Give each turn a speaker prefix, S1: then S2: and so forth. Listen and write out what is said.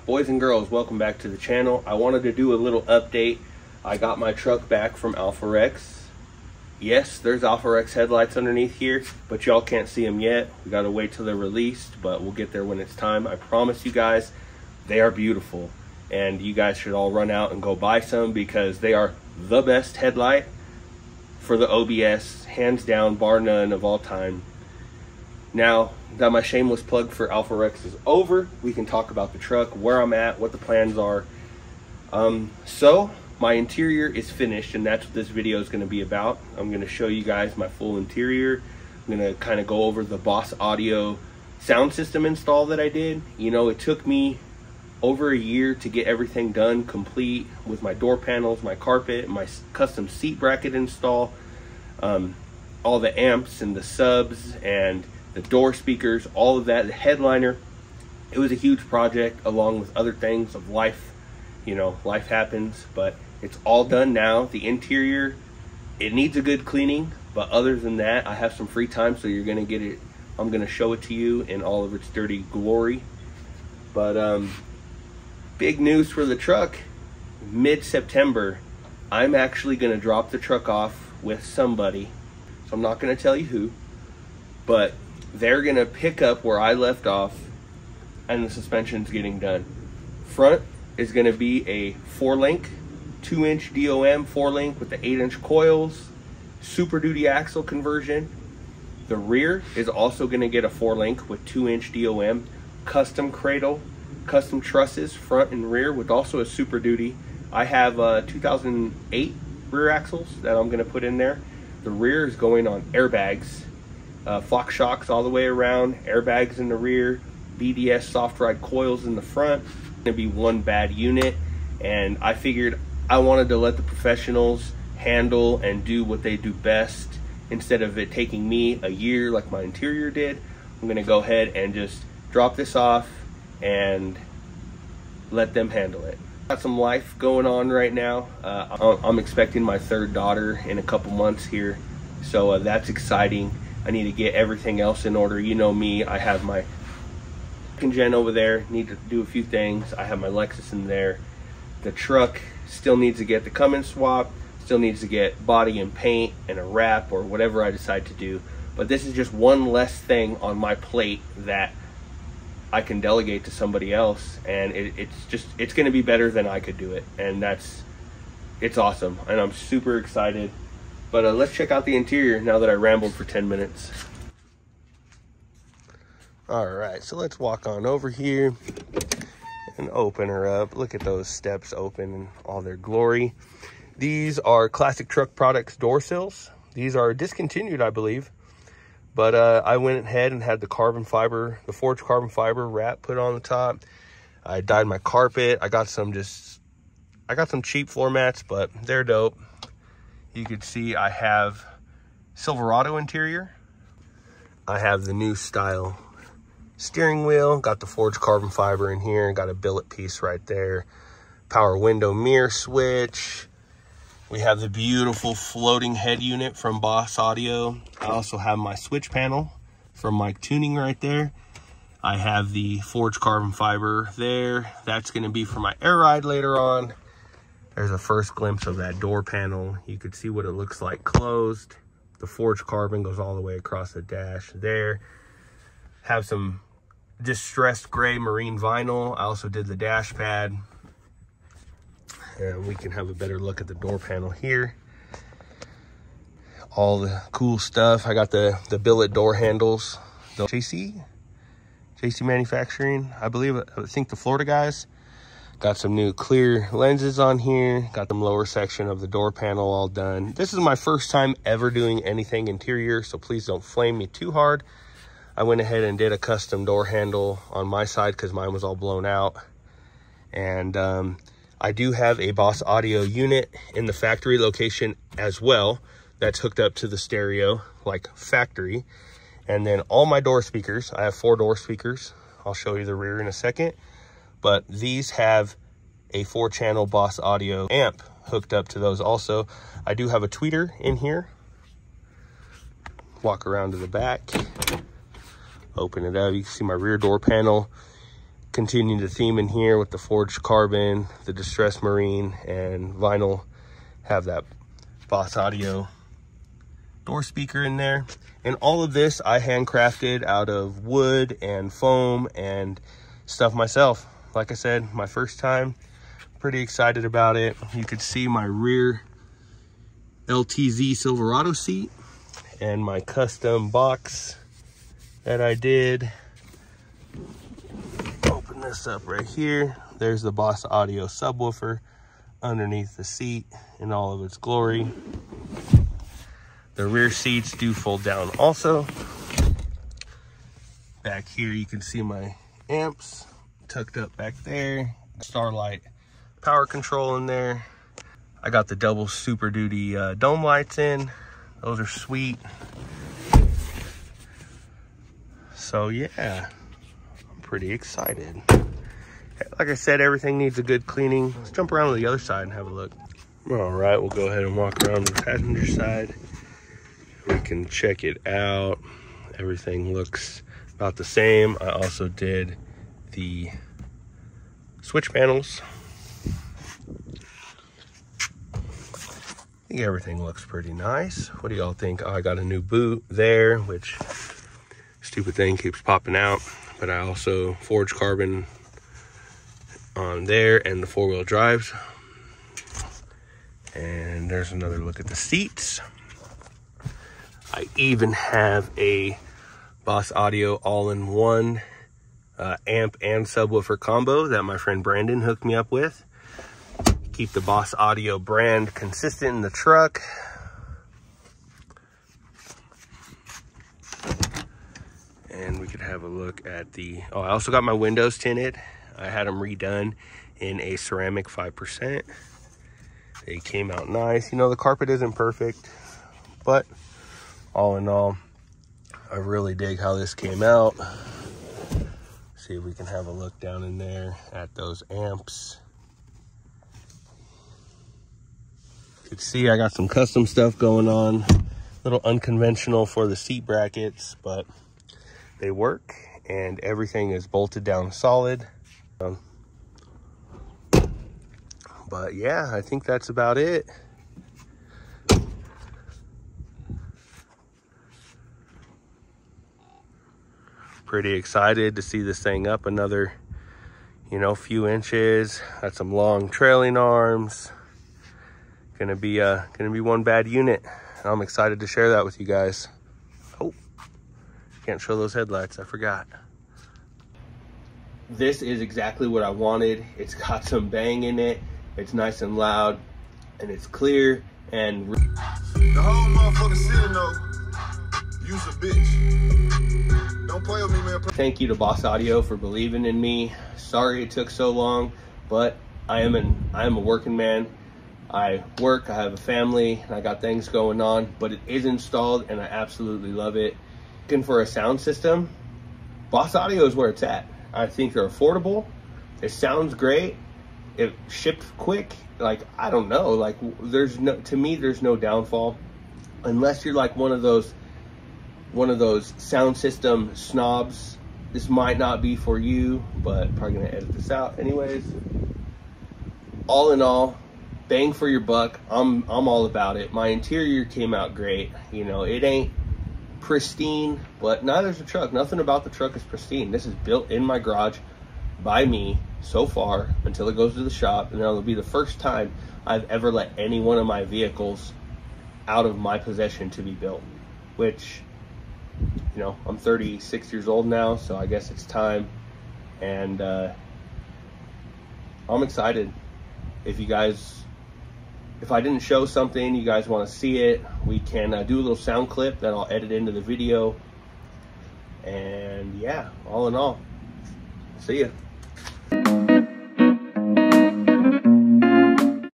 S1: Boys and girls, welcome back to the channel. I wanted to do a little update. I got my truck back from Alpharex. Yes, there's Alpharex headlights underneath here, but y'all can't see them yet. We gotta wait till they're released, but we'll get there when it's time. I promise you guys, they are beautiful. And you guys should all run out and go buy some because they are the best headlight for the OBS, hands down, bar none of all time. Now that my shameless plug for Alpharex is over, we can talk about the truck, where I'm at, what the plans are. So my interior is finished, and that's what this video is going to be about. I'm going to show you guys my full interior. I'm going to kind of go over the Boss Audio sound system install that I did. You know, it took me over a year to get everything done complete with my door panels, my carpet, my custom seat bracket install, all the amps and the subs and the door speakers, all of that, the headliner. It was a huge project along with other things of life. You know, life happens, but it's all done now. The interior, it needs a good cleaning, but other than that, I have some free time, so you're gonna get it. I'm gonna show it to you in all of its dirty glory. But big news for the truck, mid-September, I'm actually gonna drop the truck off with somebody. So I'm not gonna tell you who, but they're gonna pick up where I left off, and the suspension's getting done. Front is gonna be a 4-link, 2-inch DOM 4-link with the 8-inch coils, Super Duty axle conversion. The rear is also gonna get a 4-link with 2-inch DOM, custom cradle, custom trusses, front and rear, with also a Super Duty. I have 2008 rear axles that I'm gonna put in there. The rear is going on airbags. Fox shocks all the way around, airbags in the rear, BDS soft ride coils in the front. It's gonna be one bad unit, and I figured I wanted to let the professionals handle and do what they do best instead of it taking me a year like my interior did. I'm gonna go ahead and just drop this off and let them handle it. Got some life going on right now. I'm expecting my third daughter in a couple months here, so that's exciting. I need to get everything else in order. You know me, I have my gen over there, need to do a few things. I have my Lexus in there. The truck still needs to get the Cummins swap, still needs to get body and paint and a wrap or whatever I decide to do. But this is just one less thing on my plate that I can delegate to somebody else, and it's gonna be better than I could do it, and it's awesome, and I'm super excited. But let's check out the interior now that I rambled for 10 minutes. All right, so let's walk on over here and open her up. Look at those steps open in all their glory. These are Classic Truck Products door sills. These are discontinued, I believe. But I went ahead and had the carbon fiber, the forged carbon fiber wrap put on the top. I dyed my carpet. I got some cheap floor mats, but they're dope. You could see I have Silverado interior. I have the new style steering wheel, got the forged carbon fiber in here, got a billet piece right there. Power window mirror switch. We have the beautiful floating head unit from Boss Audio. I also have my switch panel from Mike Tuning right there. I have the forged carbon fiber there. That's gonna be for my air ride later on. There's a first glimpse of that door panel. You could see what it looks like closed. The forged carbon goes all the way across the dash there. Have some distressed gray marine vinyl. I also did the dash pad. And we can have a better look at the door panel here. All the cool stuff. I got the billet door handles. The JC Manufacturing, I think the Florida guys. Got some new clear lenses on here. Got the lower section of the door panel all done. This is my first time ever doing anything interior, so please don't flame me too hard. I went ahead and did a custom door handle on my side because mine was all blown out. And I do have a Boss Audio unit in the factory location as well that's hooked up to the stereo like factory. And then all my door speakers, I have 4 door speakers. I'll show you the rear in a second. But these have a 4-channel Boss Audio amp hooked up to those also. I do have a tweeter in here. Walk around to the back, open it up. You can see my rear door panel. continuing the theme in here with the forged carbon, the distressed marine, and vinyl. Have that Boss Audio door speaker in there. And all of this I handcrafted out of wood and foam and stuff myself. Like I said, my first time, pretty excited about it. You could see my rear LTZ Silverado seat and my custom box that I did. Open this up right here. There's the Boss Audio subwoofer underneath the seat in all of its glory. The rear seats do fold down also. Back here you can see my amps tucked up back there. Starlight power control in there. I got the double Super Duty dome lights in. Those are sweet. So yeah, I'm pretty excited. Like I said, everything needs a good cleaning. Let's jump around to the other side and have a look. All right, we'll go ahead and walk around the passenger side. We can check it out. Everything looks about the same. I also did the switch panels. I think everything looks pretty nice. What do y'all think? Oh, I got a new boot there, which stupid thing keeps popping out. But I also forged carbon on there and the four-wheel drives. And there's another look at the seats. I even have a Boss Audio all-in-one amp and subwoofer combo that my friend Brandon hooked me up with. Keep the Boss Audio brand consistent in the truck. And we could have a look at the, oh, I also got my windows tinted. I had them redone in a ceramic 5%. They came out nice. You know, the carpet isn't perfect, but all in all, I really dig how this came out. See if we can have a look down in there at those amps. You can see I got some custom stuff going on. A little unconventional for the seat brackets, but they work and everything is bolted down solid. But yeah, I think that's about it. Pretty excited to see this thing up another, you know, few inches. Got some long trailing arms. Gonna be one bad unit. I'm excited to share that with you guys. Oh, can't show those headlights, I forgot. This is exactly what I wanted. It's got some bang in it. It's nice and loud, and it's clear, and
S2: the whole motherfucking city know you's a bitch. Don't play with me, man.
S1: Thank you to Boss Audio for believing in me. Sorry it took so long, but I am a working man. I work, I have a family, and I got things going on, but it is installed and I absolutely love it. Looking for a sound system, Boss Audio is where it's at. I think they're affordable. It sounds great. It shipped quick. Like, I don't know, like to me there's no downfall unless you're like one of those sound system snobs. This might not be for you, but probably gonna edit this out anyways. All in all, bang for your buck. I'm all about it. My interior came out great. You know, it ain't pristine, but neither's the truck. Nothing about the truck is pristine. This is built in my garage by me so far until it goes to the shop, and that'll be the first time I've ever let any one of my vehicles out of my possession to be built, which, you know, I'm 36 years old now, so I guess it's time. And I'm excited. If I didn't show something, you guys want to see it, we can do a little sound clip that I'll edit into the video. And yeah, all in all, see ya.